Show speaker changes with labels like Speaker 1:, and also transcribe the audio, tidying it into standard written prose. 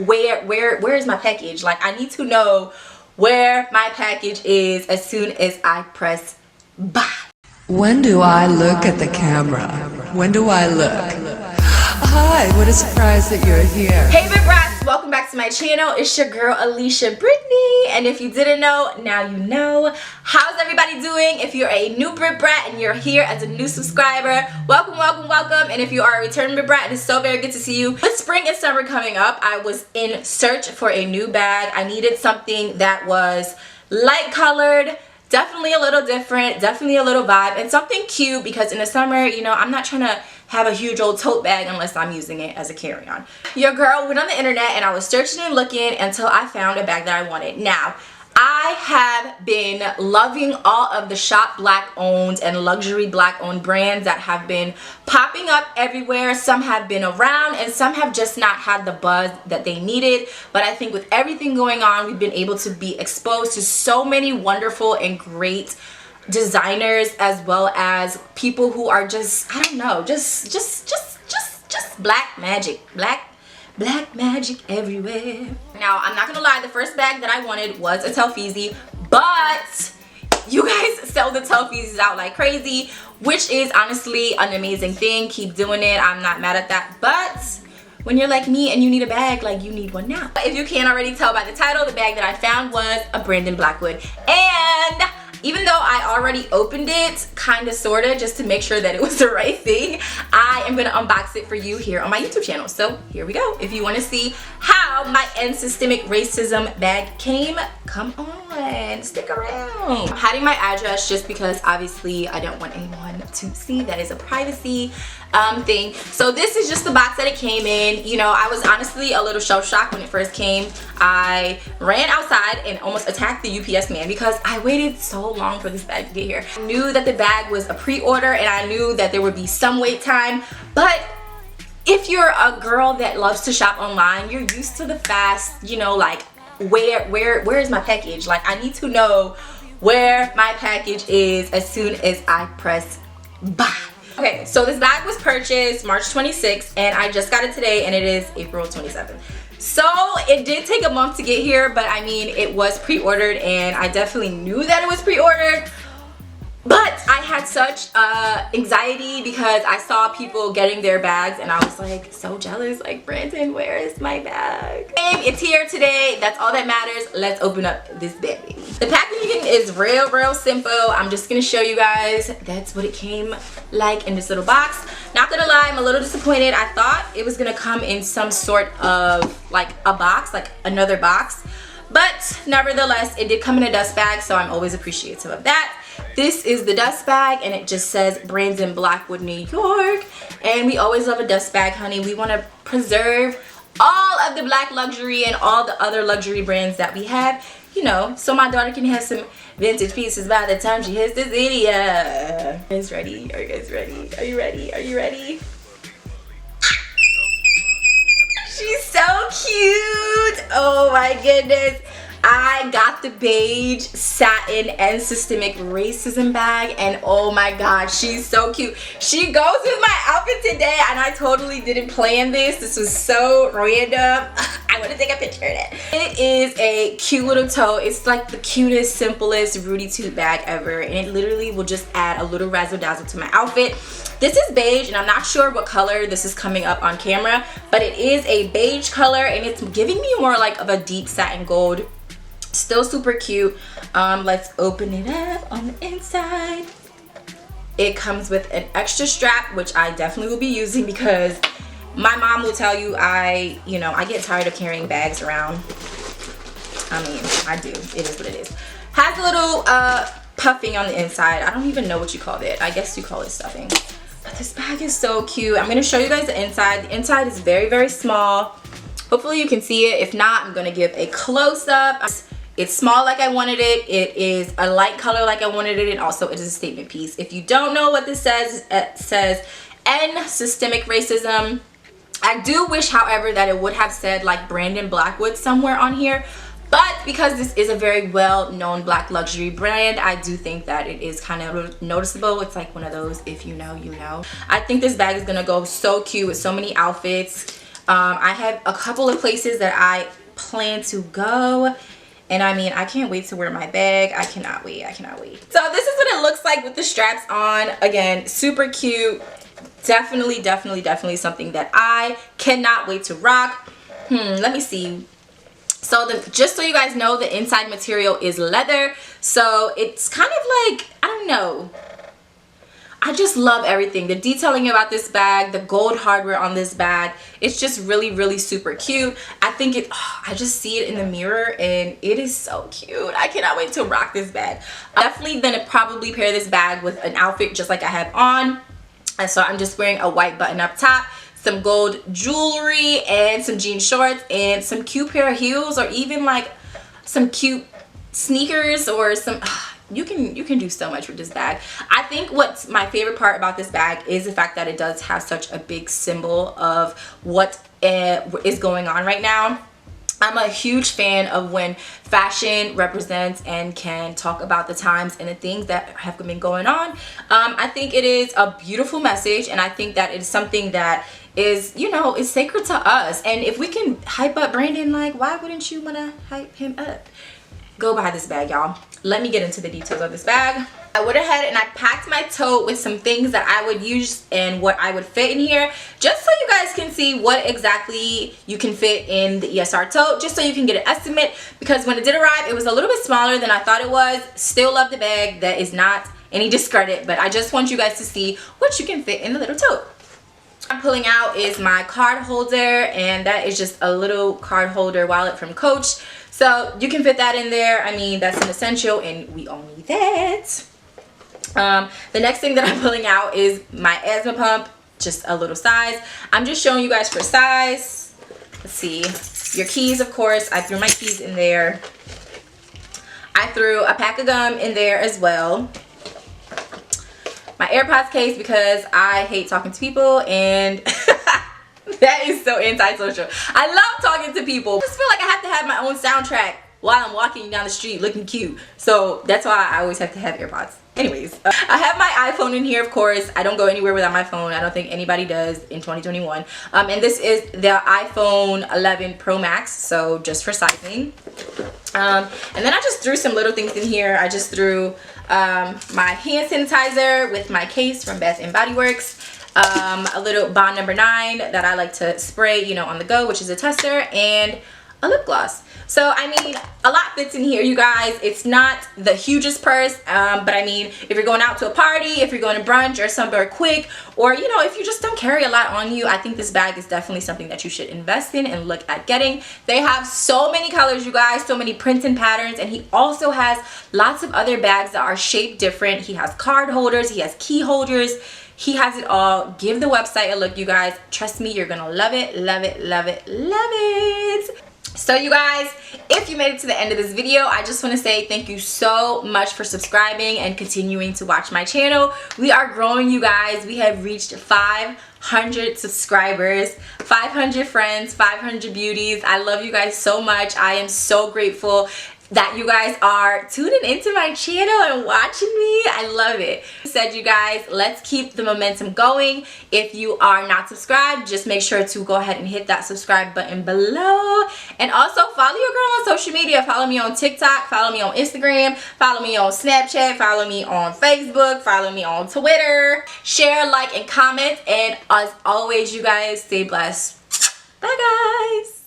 Speaker 1: where is my package? Like, I need to know where my package is as soon as I press buy.
Speaker 2: When do I look at the camera? When do I look? Hi, what a surprise that you're here.
Speaker 1: Hey Big Brats, welcome back to my channel. It's your girl Alisha Brittany, and if you didn't know, now you know. How's everybody doing? If you're a new Brit Brat and you're here as a new subscriber, welcome, welcome, welcome. And if you are a returning Brit Brat, it is so very good to see you. With spring and summer coming up, I was in search for a new bag. I needed something that was light colored, definitely a little different, definitely a little vibe, and something cute, because in the summer, you know, I'm not trying to have a huge old tote bag unless I'm using it as a carry-on. Your girl went on the internet and I was searching and looking until I found a bag that I wanted. Now, I have been loving all of the shop black owned and luxury black owned brands that have been popping up everywhere. Some have been around and some have just not had the buzz that they needed. But I think with everything going on, we've been able to be exposed to so many wonderful and great designers, as well as people who are just, I don't know, just black magic, black magic everywhere. Now, I'm not gonna lie, the first bag that I wanted was a Telfeezy, but you guys sell the Telfeezys out like crazy, which is honestly an amazing thing. Keep doing it, I'm not mad at that. But when you're like me and you need a bag, like, you need one now. If you can't already tell by the title, the bag that I found was a Brandon Blackwood. And even though I already opened it, kinda sorta, just to make sure that it was the right thing, I am gonna unbox it for you here on my YouTube channel. So here we go. If you wanna see how my end systemic racism bag came, come on, stick around. I'm hiding my address just because obviously I don't want anyone to see. That is a privacy thing. So this is just the box that it came in. You know, I was honestly a little shell shocked when it first came. I ran outside and almost attacked the UPS man because I waited so long for this bag to get here. I knew that the bag was a pre-order and I knew that there would be some wait time, but if you're a girl that loves to shop online, you're used to the fast, you know, like, where is my package? Like, I need to know where my package is as soon as I press buy. Okay, so this bag was purchased March 26th and I just got it today and it is April 27th. So it did take a month to get here, but I mean, it was pre-ordered and I definitely knew that it was pre-ordered. But I had such anxiety because I saw people getting their bags and I was like so jealous, like, Brandon, where is my bag? And it's here today, that's all that matters. Let's open up this bag, baby. The packaging is real simple. I'm just gonna show you guys. That's what it came like in this little box. Not gonna lie, I'm a little disappointed. I thought it was gonna come in some sort of like a box, like another box. But nevertheless, it did come in a dust bag, so I'm always appreciative of that. This is the dust bag and it just says Brandon Blackwood, New York. And we always love a dust bag, honey. We want to preserve all of the black luxury and all the other luxury brands that we have, you know, so my daughter can have some vintage pieces by the time she hits this video. Are you guys ready? Are you guys ready? Are you ready? Are you ready? She's so cute. Oh my goodness. I got the beige satin and systemic racism bag and oh my god, she's so cute. She goes with my outfit today and I totally didn't plan this. This was so random. I want to take a picture of it. It is a cute little tote. It's like the cutest, simplest Rudy Toot bag ever and it literally will just add a little razzle dazzle to my outfit. This is beige and I'm not sure what color this is coming up on camera, but it is a beige color and it's giving me more like of a deep satin gold. Still super cute. Let's open it up on the inside. It comes with an extra strap, which I definitely will be using because my mom will tell you I get tired of carrying bags around. I mean, I do. It is what it is. Has a little puffing on the inside. I don't even know what you call it. I guess you call it stuffing. But this bag is so cute. I'm going to show you guys the inside. The inside is very small. Hopefully you can see it. If not, I'm going to give a close-up. It's small like I wanted it. It is a light color like I wanted it. And also it is a statement piece. If you don't know what this says, it says End Systemic Racism. I do wish, however, that it would have said like Brandon Blackwood somewhere on here. But because this is a very well-known black luxury brand, I do think that it is kind of noticeable. It's like one of those, if you know, you know. I think this bag is going to go so cute with so many outfits. I have a couple of places that I plan to go, and I mean, I can't wait to wear my bag. I cannot wait. I cannot wait. So this is what it looks like with the straps on. Again, super cute. Definitely something that I cannot wait to rock. Let me see. So just so you guys know, the inside material is leather, so it's kind of like, I don't know, I just love everything. The detailing about this bag, the gold hardware on this bag, it's just really super cute. I think it, I just see it in the mirror and it is so cute. I cannot wait to rock this bag. I'm definitely gonna probably pair this bag with an outfit just like I have on. And so I'm just wearing a white button up top, some gold jewelry, and some jean shorts, and some cute pair of heels, or even like some cute sneakers, or some, you can do so much with this bag. I think what's my favorite part about this bag is the fact that it does have such a big symbol of what is going on right now. I'm a huge fan of when fashion represents and can talk about the times and the things that have been going on. I think it is a beautiful message, and I think that it's something that is, you know, is sacred to us. And if we can hype up Brandon, like, why wouldn't you want to hype him up? Go buy this bag, y'all. Let me get into the details of this bag. I went ahead and I packed my tote with some things that I would use and what I would fit in here, just so you guys can see what exactly you can fit in the Esr tote, just so you can get an estimate, because when it did arrive, it was a little bit smaller than I thought it was. Still love the bag. That is not any discredit, but I just want you guys to see what you can fit in the little tote. I'm pulling out is my card holder, and that is just a little card holder wallet from Coach. So you can fit that in there. I mean, that's an essential, and we all need that. The next thing that I'm pulling out is my asthma pump, just a little size. I'm just showing you guys for size. Let's see. Your keys, of course. I threw my keys in there. I threw a pack of gum in there as well. My AirPods case, because I hate talking to people, and that is so antisocial. I love talking to people. I just feel like I have to have my own soundtrack while I'm walking down the street looking cute. So that's why I always have to have AirPods. Anyways, I have my iPhone in here, of course. I don't go anywhere without my phone. I don't think anybody does in 2021. And this is the iPhone 11 Pro Max, so just for sizing. And then I just threw some little things in here. I just threw my hand sanitizer with my case from Bath & Body Works. A little Bond number 9 that I like to spray, you know, on the go, which is a tester, and a lip gloss. So I mean, a lot fits in here, you guys. It's not the hugest purse, but I mean, if you're going out to a party, if you're going to brunch or somewhere quick, or you know, if you just don't carry a lot on you, I think this bag is definitely something that you should invest in and look at getting. They have so many colors, you guys, so many prints and patterns, and he also has lots of other bags that are shaped different. He has card holders, he has key holders. He has it all. Give the website a look, you guys. Trust me, you're gonna love it, love it, love it, love it. So you guys, if you made it to the end of this video, I just want to say thank you so much for subscribing and continuing to watch my channel. We are growing, you guys. We have reached 500 subscribers, 500 friends, 500 beauties. I love you guys so much. I am so grateful that you guys are tuning into my channel and watching me. I love it. Said, you guys, let's keep the momentum going. If you are not subscribed, just make sure to go ahead and hit that subscribe button below, and also follow your girl on social media. Follow me on TikTok, follow me on Instagram, follow me on Snapchat, follow me on Facebook, follow me on Twitter. Share, like, and comment, and as always, you guys, stay blessed. Bye guys.